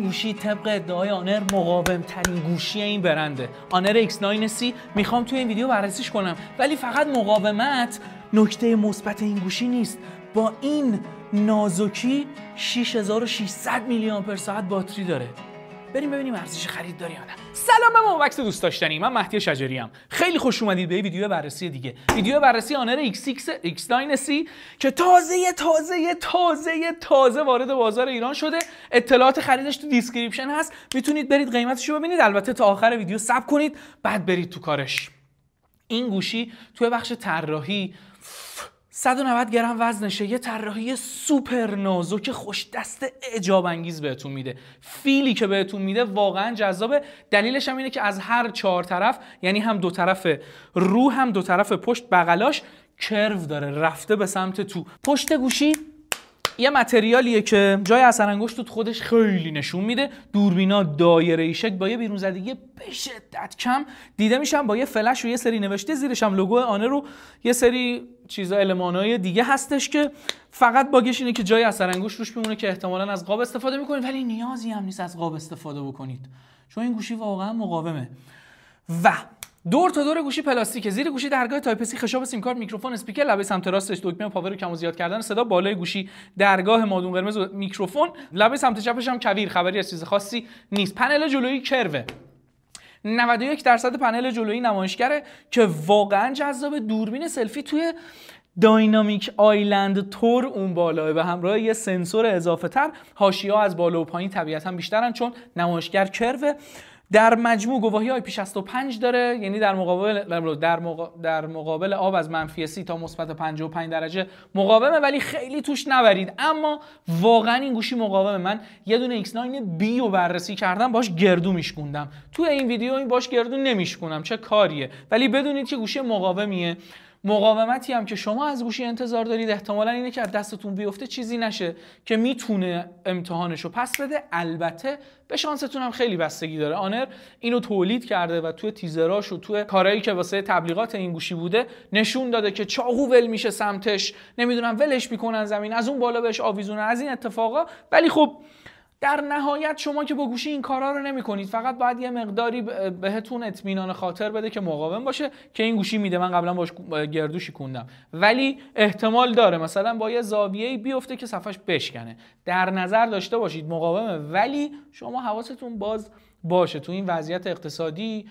این گوشی طبق ادعای آنر مقاوم ترین گوشی این برنده، آنر X9C. میخوام توی این ویدیو بررسیش کنم، ولی فقط مقاومت نکته مثبت این گوشی نیست. با این نازکی 6600 میلی آمپر ساعت باتری داره. بریم ببینیم ارزش خرید داره یا نه. سلام، من مابکس دوست داشتنی، من مهدی شجری ام. خیلی خوش اومدید به ویدیو بررسی دیگه. ویدیو بررسی آنر X9C که تازه وارد بازار ایران شده. اطلاعات خریدش تو دیسکریپشن هست، میتونید برید قیمتشو ببینید. البته تا آخر ویدیو صبر کنید بعد برید تو کارش. این گوشی توی بخش طراحی 190 گرم وزنشه، یه طراحی سوپر نازک خوش دست اعجاب انگیز بهتون میده. فیلی که بهتون میده واقعا جذابه. دلیلش هم اینه که از هر 4 طرف، یعنی هم دو طرف رو هم دو طرف پشت بغلاش کرو داره، رفته به سمت تو. پشت گوشی یه متریالیه که جای اثر انگشت تو خودش خیلی نشون میده. دوربینا دایره‌ای شکل با یه بیرون زدگی به شدت کم دیده میشن، با یه فلش و یه سری نوشته زیرش هم لوگو آنر رو یه سری چیزا المانای دیگه هستش که فقط باگش اینه که جای اثر انگشت روش میمونه که احتمالاً از قاب استفاده میکنید، ولی نیازی هم نیست از قاب استفاده بکنید چون این گوشی واقعا مقاومه. و دور تا دور گوشی پلاستیکه. زیر گوشی درگاه تایپ سی، خشاب سیم کارت، میکروفون، اسپیکر، لبه سمت راستش دکمه پاور کم و زیاد کردن صدا، بالای گوشی درگاه مادون قرمز و میکروفون، لبه سمت چپش هم کویر. خبری از چیز خاصی نیست. پنل جلویی کروه. 91% پنل جلویی نمایشگره که واقعا جذاب. دوربین سلفی توی داینامیک آیلند تور اون بالاه به همراه یه سنسور اضافه تر. حاشیه‌ها از بالا و پایین طبیعتا بیشترن چون نمایشگر کروه. در مجموع گواهی IP65 داره، یعنی در مقابل آب از -30 تا مثبت 55 درجه مقاومه، ولی خیلی توش نبرید. اما واقعا این گوشی مقاومه. من یه دونه X9B رو بررسی کردم، باش گردو میشکوندم. توی این ویدیو این باش گردو نمیشکونم، چه کاریه، ولی بدونید که گوشی مقاومیه. مقاومتی هم که شما از گوشی انتظار دارید احتمالاً اینه که از دستتون بیفته چیزی نشه که میتونه امتحانشو پس بده. البته به شانستون هم خیلی بستگی داره. آنر اینو تولید کرده و توی تیزراش و توی کارهایی که واسه تبلیغات این گوشی بوده نشون داده که چاقو ول میشه سمتش، نمیدونم ولش میکنن زمین، از اون بالا بهش آویزونه، از این اتفاقا. ولی خب در نهایت شما که با گوشی این کارا رو نمی‌کنید، فقط باید یه مقداری بهتون اطمینان خاطر بده که مقاوم باشه که این گوشی میده. من قبلا باش گردو شکوندم، ولی احتمال داره مثلا با یه زاویه‌ای بیفته که صفحش بشکنه. در نظر داشته باشید مقاومه، ولی شما حواستون باز باشه تو این وضعیت اقتصادی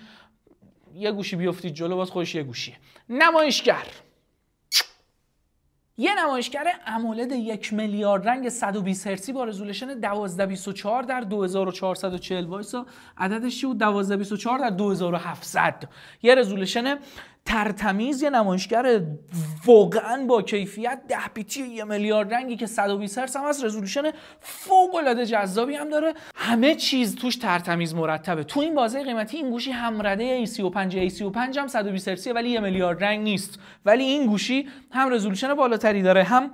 یه گوشی بیفتید جلو باز خودش یه گوشیه. نمایشگر، یه نمایشگر امولد 1 میلیارد رنگ 120 هرتزی با رزولوشن 1224 در 2440 وایسا عددش بود 1224 در 2700. یه رزولوشن ترتمیز، یه نمایشگر واقعا با کیفیت 10 بیتی 1 میلیارد رنگی که 120 هرتز هم هست. رزولوشن فوق العاده جذابی هم داره. همه چیز توش ترتمیز مرتبه. تو این بازه قیمتی این گوشی همرده A35 هم 120 هرتزیه ولی 1 میلیارد رنگ نیست. ولی این گوشی هم رزولوشن بالاتری داره، هم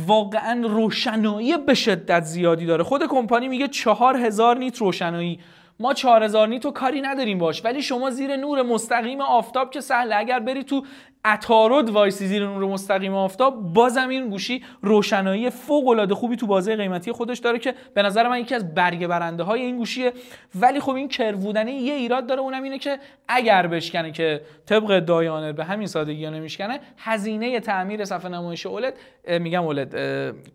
واقعا روشنایی به شدت زیادی داره. خود کمپانی میگه 4000 نیت روشنایی. ما 4000 نیتو کاری نداریم باش، ولی شما زیر نور مستقیم آفتاب که سهله، اگر بری تو عطارد وایسی زیر نور مستقیم آفتاب، بازم این گوشی روشنایی فوق العاده خوبی تو بازه قیمتی خودش داره که به نظر من یکی از برگ برنده های این گوشیه. ولی خب این کرو بودنه یه ایراد داره، اونم اینه که اگر بشکنه، که طبق ادعای آنر به همین سادگی ها نمیشکنه، هزینه تعمیر صفحه نمایش اولد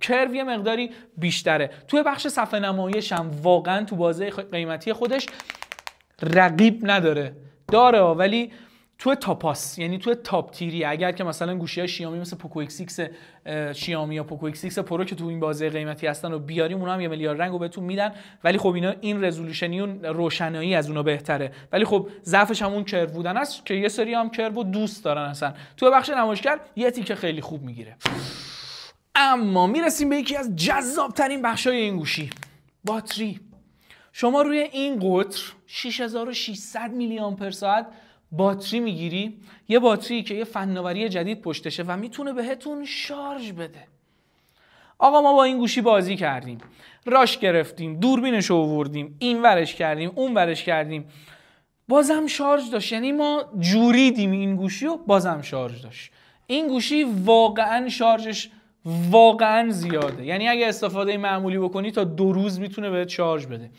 کرو یه مقداری بیشتره. توی بخش صفحه نمایش هم واقعا تو بازه قیمتی خودش رقیب نداره، ولی تو تاپاس، یعنی تو تاپ تیری. اگر که مثلا گوشی‌های شیائومی مثل پوکو X6 شیائومی یا پوکو X6 پرو که تو این بازه قیمتی هستن رو بیاریم، اونها هم 1 میلیارد رنگو بهتون میدن، ولی خب اینا این رزولوشنی و روشنایی از اونها بهتره. ولی خب ضعفش همون کرو بودن است که یه سری هم کرو دوست دارن. اصلا تو بخش نمایشگر یه تیکه خیلی خوب میگیره. اما میرسیم به یکی از جذاب‌ترین بخش‌های این گوشی، باتری. شما روی این قطر 6600 میلی آمپر ساعت باتری میگیری، یه باتری که یه فناوری جدید پشتشه و میتونه بهتون شارژ بده. آقا ما با این گوشی بازی کردیم، راش گرفتیم، دوربینش رو آوردیم، این ورش کردیم، اون ورش کردیم، بازم شارژ داشت. یعنی ما جوریدیم این گوشی و بازم شارژ داشت. این گوشی واقعا شارژش واقعا زیاده. یعنی اگه استفاده معمولی بکنی تا 2 روز میتونه بهت شارژ بده.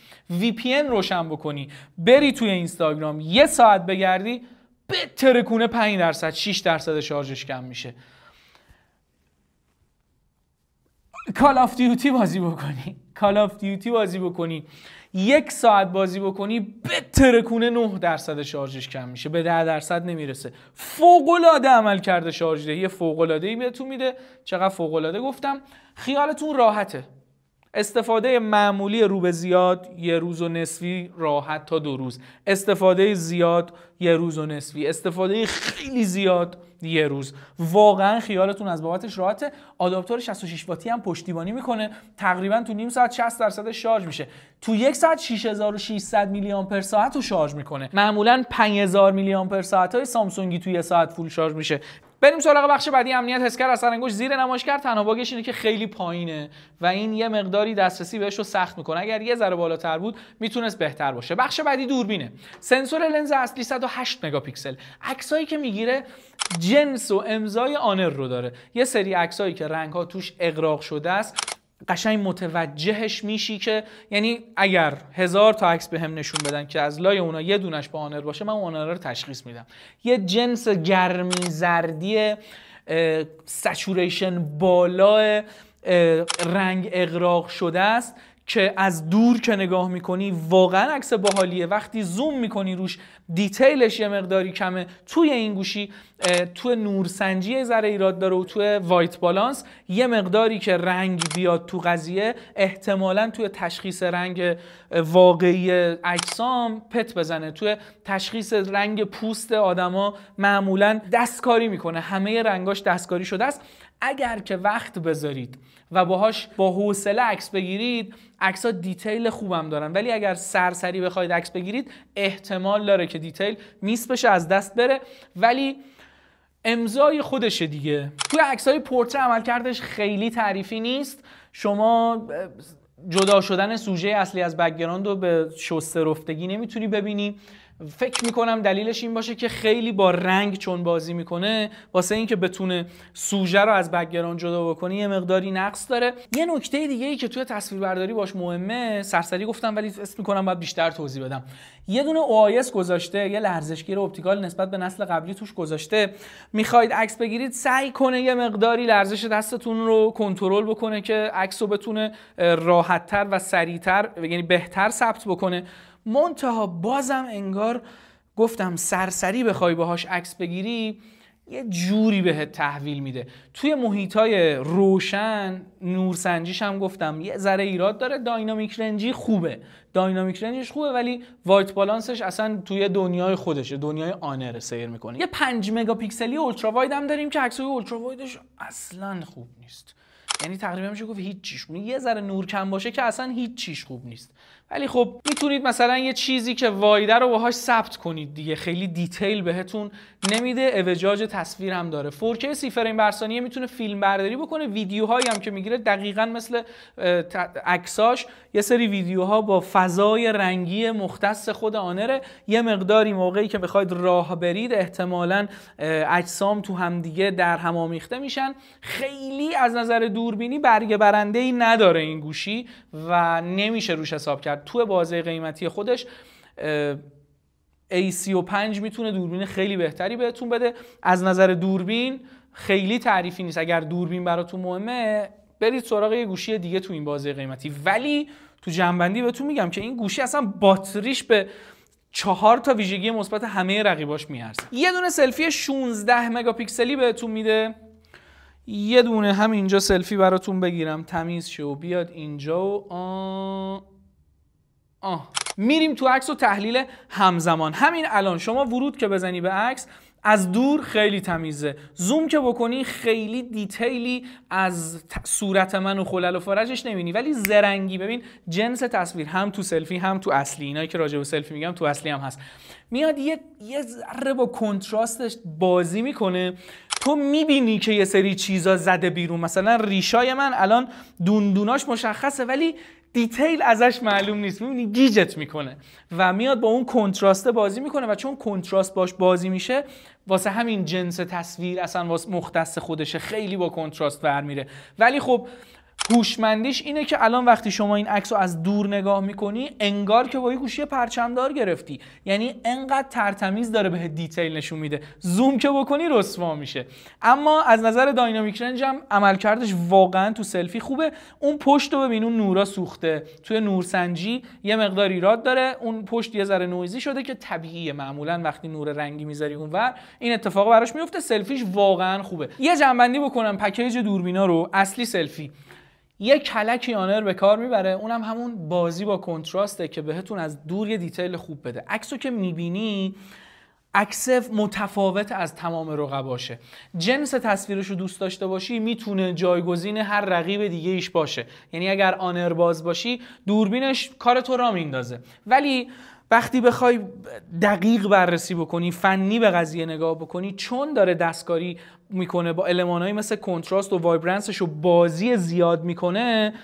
VPN روشن بکنی، بری توی اینستاگرام 1 ساعت بگردی، به ترکونه 5% 6% شارژش کم میشه. کال آف دیوتی بازی بکنی 1 ساعت بازی بکنی، به ترکونه 9% شارژش کم میشه، به 10% نمیرسه. فوق‌العاده عمل کرده شارژ دهی فوق‌العاده‌ای بهتون میده. چقدر فوق‌العاده گفتم. خیالتون راحته. استفاده معمولی رو به زیاد 1 روز و نصفی راحت تا 2 روز. استفاده زیاد 1 روز و نصفی. استفاده خیلی زیاد 1 روز. واقعا خیالتون از بابتش راحته. آداپتور 66 واتی هم پشتیبانی میکنه. تقریبا تو نیم ساعت 60% شارژ میشه. تو 1 ساعت 6600 میلی آمپر ساعت رو شارژ میکنه. معمولا 5000 میلی آمپر ساعت های سامسونگی تو 1 ساعت فول شارژ میشه. بریم سراغ بخش بعدی. امنیت حسگر اثر انگشت زیر نمایشگر. تنها باگش اینه که خیلی پایینه و این یه مقداری دسترسی بهش رو سخت میکنه. اگر یه ذره بالاتر بود میتونست بهتر باشه. بخش بعدی دوربینه. سنسور لنز اصلی 108 مگاپیکسل. عکسایی که میگیره جنس و امضای آنر رو داره. یه سری عکسایی که رنگ‌ها توش اغراق شده است، قشنگ متوجهش میشی که یعنی اگر 1000 تا عکس بهم نشون بدن که از لای اونا یه دونش با آنر باشه، من اون آنر رو تشخیص میدم. یه جنس گرمی زردی سچوریشن بالا رنگ اغراق شده است که از دور که نگاه میکنی واقعا عکس باحالیه. وقتی زوم میکنی روش دیتیلش یه مقداری کمه. توی این گوشی توی نورسنجی یه ذره ایراد داره و توی وایت بالانس یه مقداری که رنگ بیاد تو قضیه، احتمالاً توی تشخیص رنگ واقعی اجسام پت بزنه. توی تشخیص رنگ پوست آدما معمولاً دستکاری میکنه. همه رنگاش دستکاری شده است. اگر که وقت بذارید و باهاش با حوصله عکس بگیرید، عکس‌ها دیتیل خوبم دارن، ولی اگر سرسری بخواید عکس بگیرید احتمال داره که دیتیل میس بشه، از دست بره. ولی امضای خودشه دیگه. توی عکس‌های پورتره عملکردش خیلی تعریفی نیست. شما جدا شدن سوژه اصلی از بک‌گراند رو به شسته رفتگی نمیتونی ببینی. فکر میکنم دلیلش این باشه که خیلی با رنگ چون بازی میکنه، واسه اینکه بتونه سوژه رو از بک‌گراند جدا بکنه یه مقداری نقص داره. یه نکته دیگه ای که توی تصویربرداری باش مهمه، سرسری گفتم ولی اسم میکنم باید بیشتر توضیح بدم. یه دونه OIS گذاشته، یه لرزشگیر اپتیکال نسبت به نسل قبلی توش گذاشته. میخواید عکس بگیرید سعی کنه یه مقداری لرزش دستتون رو کنترل بکنه که عکس رو بتونه راحت‌تر و سریع‌تر، یعنی بهتر ثبت بکنه. منتها بازم انگار گفتم سرسری بخوای باهاش عکس بگیری یه جوری بهت تحویل میده. توی محیطای روشن نورسنجیش هم گفتم یه ذره ایراد داره. داینامیک رنجی خوبه، داینامیک رنجش خوبه، ولی وایت بالانسش اصلا توی دنیای خودشه، دنیای آنر سیر میکنه. یه 5 مگاپیکسلی اولترا واید هم داریم که عکسای اولترا وایدش اصلا خوب نیست. یعنی تقریبا میشه گفت هیچ چیش. یه ذره نور کم باشه که اصلا هیچ چیش خوب نیست. ولی خب میتونید مثلا یه چیزی که وایده رو باهاش ثبت کنید دیگه. خیلی دیتیل بهتون نمیده. اوجاج تصویر هم داره. 4K 30 فریم بر ثانیه میتونه فیلم برداری بکنه. ویدیوهایی هم که میگیره دقیقاً مثل عکساش یه سری ویدیوها با فضای رنگی مختص خود آنره. یه مقداری موقعی که بخواید راه برید احتمالاً اجسام تو هم دیگه در هم آمیخته میشن. خیلی از نظر دوربینی برگ برنده‌ای نداره این گوشی و نمیشه روش حساب کرد. تو بازه قیمتی خودش A35 میتونه دوربین خیلی بهتری بهتون بده. از نظر دوربین خیلی تعریفی نیست. اگر دوربین براتون مهمه برید سراغ یه گوشی دیگه تو این بازه قیمتی. ولی تو جنبندی بهتون میگم که این گوشی اصلا باتریش به 4 تا ویژگی مثبت همه رقیباش میارزه. یه دونه سلفی 16 مگاپیکسلی بهتون میده. یه دونه همینجا سلفی براتون بگیرم تمیز شه و بیاد اینجا و میریم تو عکس و تحلیل همزمان. همین الان شما ورود که بزنی به عکس از دور خیلی تمیزه، زوم که بکنی خیلی دیتیلی از صورت من و خلل و فرجش نمیبینی، ولی زرنگی. ببین جنس تصویر هم تو سلفی هم تو اصلی، اینایی که راجع به سلفی میگم تو اصلی هم هست، میاد یه ذره با کنتراستش بازی میکنه. تو میبینی که یه سری چیزا زده بیرون. مثلا ریشای من الان دوندوناش مشخصه ولی دیتیل ازش معلوم نیست، میبینی گیجت میکنه و میاد با اون کنتراست بازی میکنه و چون کنتراست باش بازی میشه واسه همین جنس تصویر اصلا واسه مختص خودشه، خیلی با کنتراست برمیره. ولی خب هوشمندیش اینه که الان وقتی شما این عکس رو از دور نگاه میکنی انگار که با یه گوشی پرچمدار گرفتی، یعنی انقدر ترتمیز داره به دیتیل نشون میده، زوم که بکنی رسوا میشه. اما از نظر داینامیک رنج هم عملکردش واقعا تو سلفی خوبه. اون پشت رو ببین، اون نورا سوخته، توی نورسنجی یه مقدار ایراد داره، اون پشت یه ذره نویزی شده که طبیعیه، معمولا وقتی نور رنگی میذاری اونور این اتفاق براش میفته. سلفیش واقعا خوبه. یه جنبندی بکنم پکیج دوربینا رو. اصلی سلفی یه کلکی آنر به کار میبره، اونم همون بازی با کنتراسته که بهتون از دور یه دیتیل خوب بده. عکسو که میبینی عکس متفاوت از تمام رقباشه. جنس تصویرشو دوست داشته باشی میتونه جایگزین هر رقیب دیگه ایش باشه، یعنی اگر آنر باز باشی دوربینش کار تو را میندازه. ولی وقتی بخوای دقیق بررسی بکنی، فنی به قضیه نگاه بکنی، چون داره دستکاری میکنه با المانایی مثل کنتراست و وایبرنسش و بازی زیاد میکنه،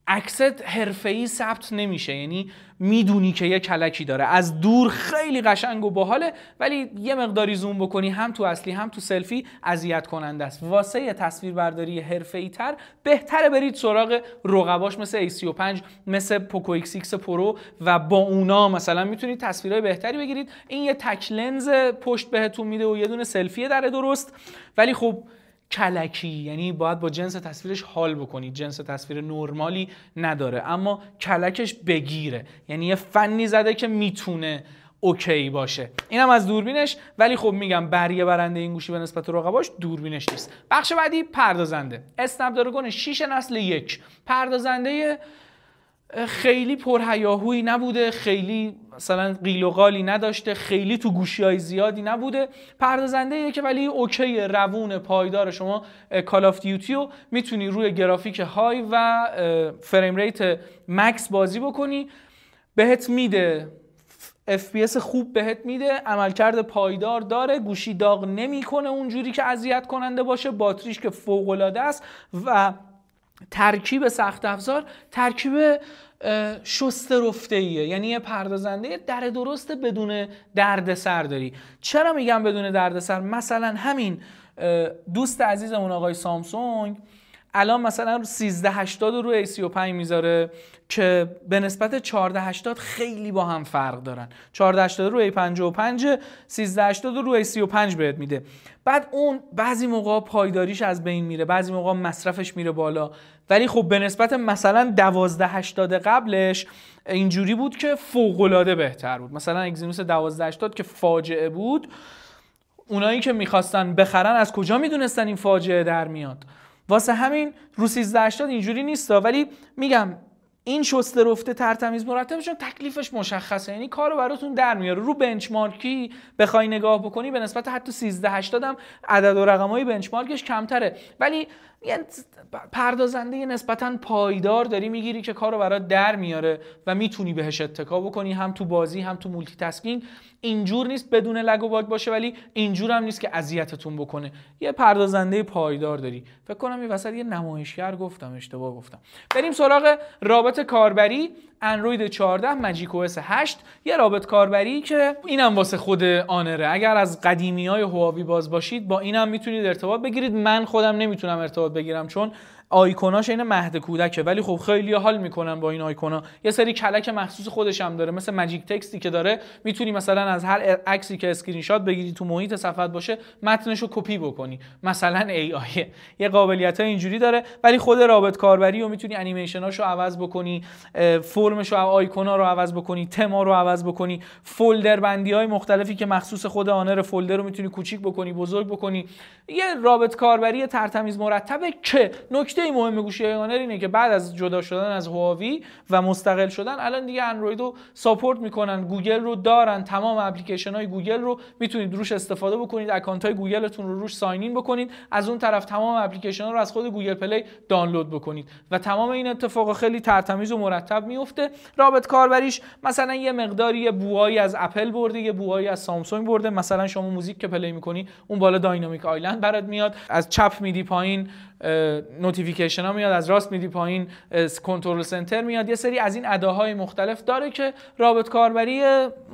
عکست حرفه‌ای ثبت نمیشه. یعنی میدونی که یه کلکی داره، از دور خیلی قشنگ و باحاله ولی یه مقداری زوم بکنی هم تو اصلی هم تو سلفی اذیت کننده است. واسه یه تصویربرداری حرفه‌ای تر بهتره برید سراغ رقباش مثل A35 مثل پوکو X6 پرو و با اونا مثلا میتونید تصویرهای بهتری بگیرید. این یه تک لنز پشت بهتون میده و یه دونه سلفی در درست، ولی خب کلکی، یعنی باید با جنس تصویرش حال بکنید. جنس تصویر نرمالی نداره اما کلکش بگیره، یعنی یه فنی زده که میتونه اوکی باشه. اینم از دوربینش. ولی خب میگم بریه برنده این گوشی به نسبت رقباش دوربینش نیست. بخش بعدی پردازنده. اسنپ دراگون 6 نسل 1. پردازنده خیلی پرهیاهویی نبوده، خیلی مثلا قیل و قالی نداشته، خیلی تو گوشی‌های زیادی نبوده. پردازنده که ولی اوکی، روون، پایدار. شما کال آف دیوتیو میتونی روی گرافیک های و فریم ریت مکس بازی بکنی، بهت میده FPS خوب بهت میده، عملکرد پایدار داره، گوشی داغ نمیکنه اونجوری که اذیت کننده باشه، باتریش که فوق العاده است و ترکیب سخت افزار ترکیب شسته رفته ایه. یعنی یه پردازنده در درست بدون دردسر داری. چرا میگم بدون دردسر؟ مثلا همین دوست عزیزمون آقای سامسونگ الان مثلا 1380 رو روی A35 میذاره که به نسبت 1480 خیلی با هم فرق دارن. 1480 رو A55، 1380 رو A35 بهت میده. بعد اون بعضی موقع پایداریش از بین میره، بعضی موقع مصرفش میره بالا، ولی خب به نسبت مثلا 1280 قبلش اینجوری بود که فوق‌العاده بهتر بود. مثلا اگزینوس 1280 که فاجعه بود، اونایی که میخواستن بخرن از کجا میدونستن این فاجعه در میاد؟ واسه همین رو 1380 اینجوری نیستا. ولی میگم این شسته رفته ترتمیز مرتبشون تکلیفش مشخصه، یعنی کارو براتون در میاره. رو بنچمارکی بخوای نگاه بکنی به نسبت حتی 1380 هم عدد و رقمای بنچمارکش کمتره، ولی یه پردازنده نسبتاً پایدار داری میگیری که کارو برات در میاره و میتونی بهش اتکا بکنی، هم تو بازی هم تو مولتی تاسکینگ. اینجور نیست بدون لگ و باگ باشه، ولی اینجور هم نیست که اذیتتون بکنه. یه پردازنده پایدار داری. فکر کنم این وسط یه نمایشگر گفتم، اشتباه گفتم. بریم سراغ رابط کاربری. اندروید 14 ماجیک او اس 8 یه رابط کاربری که اینم واسه خود آنره. اگر از قدیمیای هواوی باز باشید با اینم میتونید ارتباط بگیرید. من خودم نمیتونم ارتباط بگیرم چون آیکوناش این مهد کودکه، ولی خب خیلی حال میکنن با این آیکونا. یه سری کلک مخصوص خودش هم داره، مثل ماجیک تکستی که داره میتونی مثلا از هر عکسی که اسکرین شات بگیری تو محیط صفحت باشه متنشو کپی بکنی، مثلا AI یه قابلیتای اینجوری داره. ولی خود رابط کاربری رو میتونی انیمیشناشو عوض بکنی، فرمشو، آیکونا رو عوض بکنی، تما رو عوض بکنی، فولدر بندی‌های مختلفی که مخصوص خود آنر فولدر رو میتونی کوچیک بکنی، بزرگ بکنی. یه رابط کاربری ترتمیز مرتبه که نکته مهم گوشی آنر اینه که بعد از جدا شدن از هواوی و مستقل شدن الان دیگه اندروید رو ساپورت میکنن، گوگل رو دارن، تمام اپلیکیشن های گوگل رو میتونید روش استفاده بکنید، اکانت های گوگلتون رو روش ساین این بکنید، از اون طرف تمام اپلیکیشن ها رو از خود گوگل پلی دانلود بکنید و تمام این اتفاق خیلی ترتمیز و مرتب میفته. رابط کاربریش مثلا یه مقداری یه بوهایی از اپل برده، یه بوهایی از سامسونگ برده. مثلا شما موزیک که پلی میکنی اون بالا داینامیک آیلند برات میاد، از چپ میدی پایین نوتیفیکیشن ها میاد، از راست میدی پایین کنترل سنتر میاد، یه سری از این اداهای مختلف داره که رابط کاربری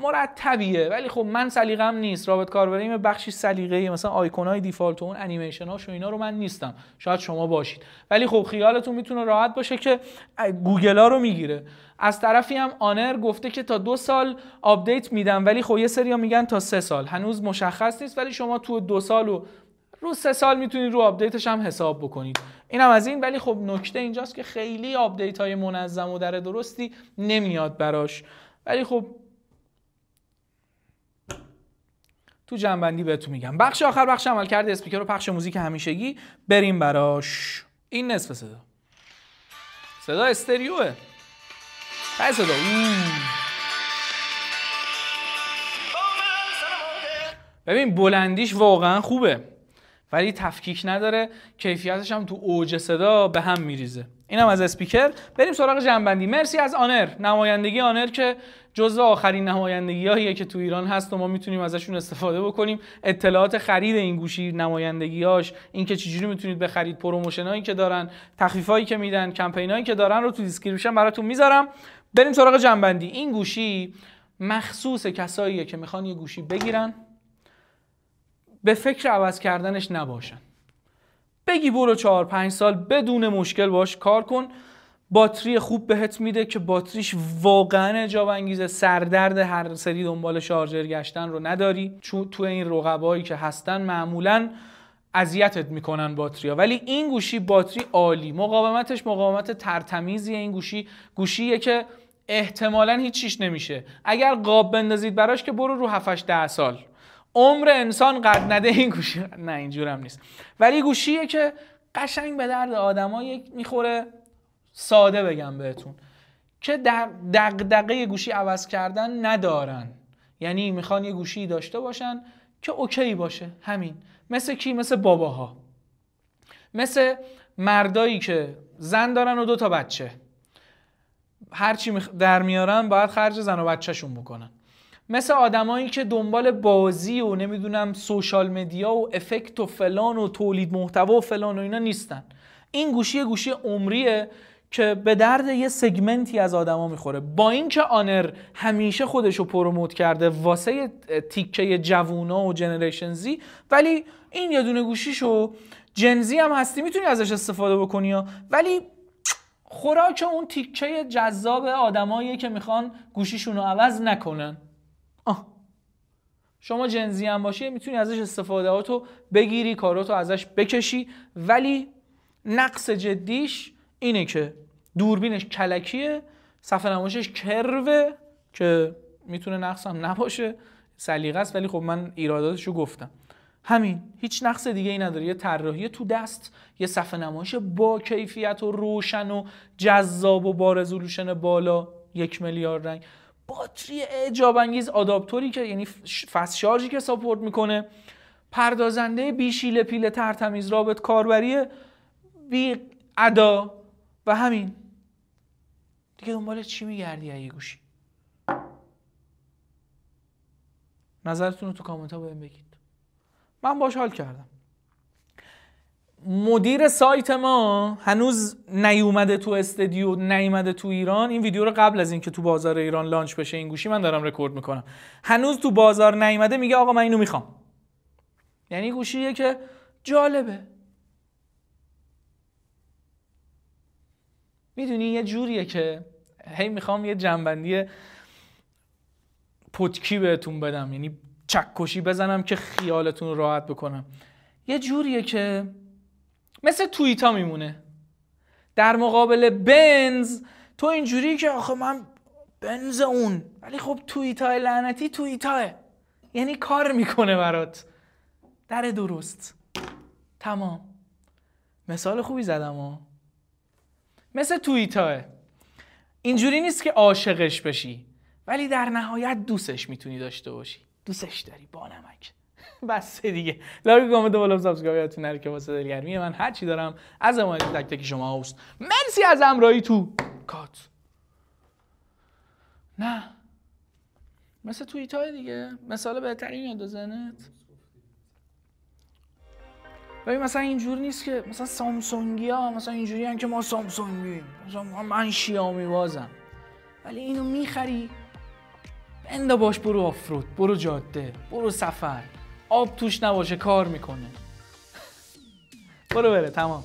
مرتبیه. ولی خب من سلیقه‌ام نیست، رابط کاربری بخشی سلیقه‌ای، مثلا آیکون‌های دیفالت و اون انیمیشن‌هاش و اینا رو من نیستم، شاید شما باشید. ولی خب خیالتون میتونه راحت باشه که گوگل‌ها رو میگیره. از طرفی هم آنر گفته که تا 2 سال آپدیت میدم، ولی خب یه سری‌ها میگن تا 3 سال، هنوز مشخص نیست. ولی شما تو 2 سال و رو 3 سال میتونید رو آپدیتش هم حساب بکنید. اینم از این. ولی خب نکته اینجاست که خیلی آپدیت های منظم و در درستی نمیاد براش. ولی خب تو جنبندی بهتون میگم. بخش آخر، بخش عملکرد اسپیکر و پخش موزیک همیشگی، بریم براش. این نصف صدا استریوه. های صدا ببین بلندیش واقعا خوبه، ولی تفکیک نداره، کیفیتش هم تو اوج صدا به هم میریزه. اینم از اسپیکر. بریم سراغ جنبندی. مرسی از آنر، نمایندگی آنر که جزو آخرین نمایندگی‌هاییه که تو ایران هست و ما میتونیم ازشون استفاده بکنیم. اطلاعات خرید این گوشی، نمایندگی‌هاش، اینکه چجوری میتونید بخرید، پروموشنایی که دارن، تخفیفایی که میدن، کمپینایی که دارن رو تو دیسکریپشن براتون میذارم. بریم سراغ جنبندی. این گوشی مخصوص کساییه که میخوان یه گوشی بگیرن به فکر عوض کردنش نباشن. بگی برو 4-5 سال بدون مشکل باش کار کن، باتری خوب بهت میده که باتریش واقعا اعجاب انگیزه، سردرد هر سری دنبال شارژر گشتن رو نداری، چون تو این رقبایی که هستن معمولاً اذیتت میکنن باتریا. ولی این گوشی باتری عالی، مقاومتش مقاومت ترتمیزیه. این گوشیه که احتمالاً هیچیش نمیشه. اگر قاب بندازید براش که برو رو 7-8-10 سال. عمر انسان قد نده این گوشی، نه اینجورم نیست. ولی گوشیه که قشنگ به درد آدمایی میخوره. ساده بگم بهتون که دغدغه گوشی عوض کردن ندارن، یعنی میخوان یه گوشی داشته باشن که اوکی باشه. همین. مثل کی؟ مثل باباها، مثل مردایی که زن دارن و 2 تا بچه، هرچی در میارن باید خرج زن و بچهشون بکنن. مثل آدمایی که دنبال بازی و نمیدونم سوشال مدیا و افکت و فلان و تولید محتوا و فلان و اینا نیستن. این گوشی عمریه که به درد یه سگمنتی از آدما میخوره. با اینکه آنر همیشه خودشو پروموت کرده واسه تیکه جوونا و جنریشن زی، ولی این یه دونه گوشیشو جنزی هم هستی میتونی ازش استفاده بکنی ها. ولی خوراک اون تیکه جذاب آدماییه که میخوان گوشیشون رو عوض نکنن. شما جنزی هم باشی میتونی ازش استفادهاتو بگیری، کاراتو ازش بکشی. ولی نقص جدیش اینه که دوربینش کلکیه، صفحه نمایشش کروه که میتونه نقص هم نباشه، سلیقه است. ولی خب من ایراداتشو گفتم. همین، هیچ نقص دیگه ای نداره. یه طراحی تو دست، یه صفحه نمایش با کیفیت و روشن و جذاب و با رزولوشن بالا، 1 میلیارد رنگ، باتری اعجاب انگیز، آداپتوری که یعنی فست شارژی که ساپورت میکنه، پردازنده بی شیله پیله ترتمیز، رابط کاربری بی ادا و همین دیگه. دنبال چی میگردی یه گوشی؟ نظرتون رو تو کامنت ها بهم بگید. من باش حال کردم. مدیر سایت ما هنوز نیومده تو استودیو، نیومده تو ایران. این ویدیو رو قبل از اینکه تو بازار ایران لانچ بشه این گوشی من دارم رکورد میکنم. هنوز تو بازار نیومده، میگه آقا من اینو میخوام. یعنی گوشیه که جالبه. میدونی یه جوریه که هی میخوام یه جنبندی پتکی بهتون بدم، یعنی چکشی بزنم که خیالتون رو راحت بکنم. یه جوریه که مثل توییتا میمونه در مقابل بنز. تو اینجوری که آخه من بنز اون، ولی خب توییتا لعنتی توییتا، یعنی کار میکنه برات. در درست. تمام. مثال خوبی زدم ها. مثل توییتا اینجوری نیست که عاشقش بشی، ولی در نهایت دوستش میتونی داشته باشی. دوستش داری با نمک. بس دیگه. لایک کامنت بالا سابسکرایب یادتون نره که واسه دلگرمی من هر چی دارم از حمایت تک تک شما هست. مرسی از همراهی تو کات. نه مثل توییتای دیگه مثال بهتری میاد ذهنت. ببین مثلا اینجور نیست که مثلا سامسونگی ها مثلا اینجوری هم که ما سامسونگی مثلا من شیائومی بازم، ولی اینو میخری بنده باش برو آفرود، برو جاده، برو سفر، آب توش نباشه کار میکنه. برو بره تمام.